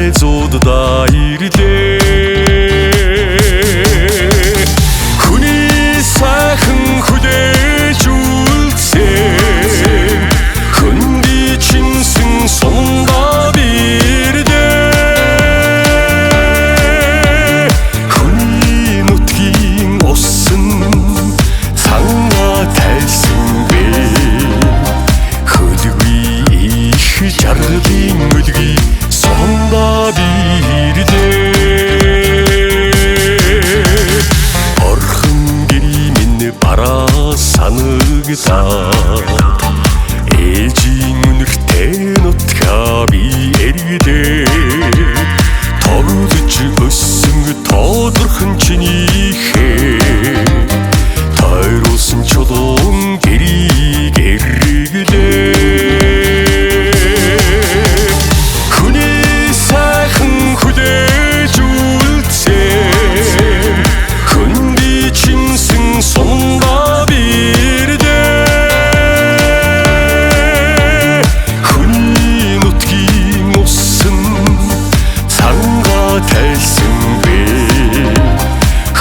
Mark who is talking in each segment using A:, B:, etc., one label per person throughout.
A: найзуудаа ирлээ. Хүний сайхан хүлээж үлдсэн хүндий чинсэн сондоо бирдээ. Хүний нутгийн усан цангаа тайлсан бэ. Хөлгүй их жаргалын мөлгий сондоо бирдээ. Орхон гэрий минь бараа санагдаад ээжийн үнэртэй нутгаа би эргдээ. Тоглож өссөн тодорхон чинийхээ тойруулсан чулуун гэрийг эргэлээ. Хүний сайхан хүлээж үлдсэн хүндий чинсэн сондоо бирдээ. Хүний нутгийн усан цангаа тайлсан бэ.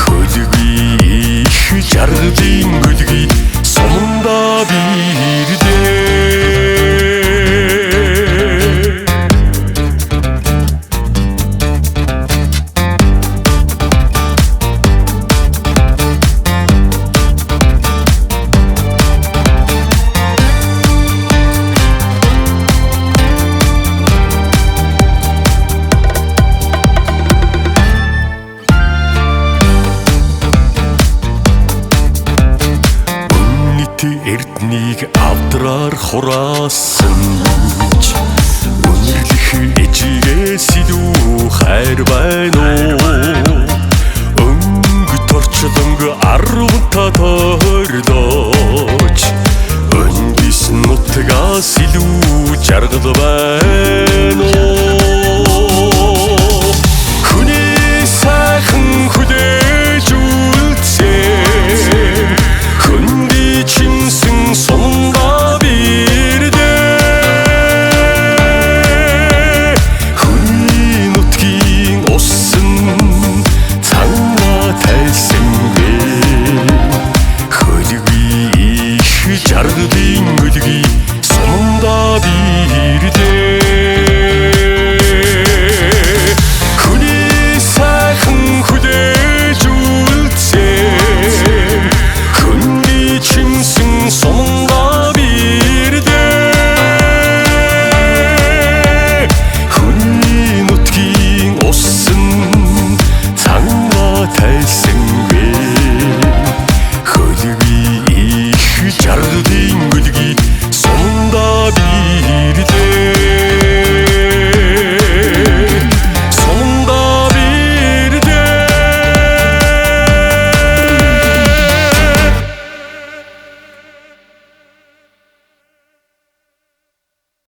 A: Хөлгүй их жаргалын мөлгий сондоо бирдээ. Эрднийг авдраар хураасан ч өнөрлөх ээжигээс илүү хайр байна уу? Өнгөт орчлонг 10 тойрлооч өндис нутгаас илүү жаргал байна.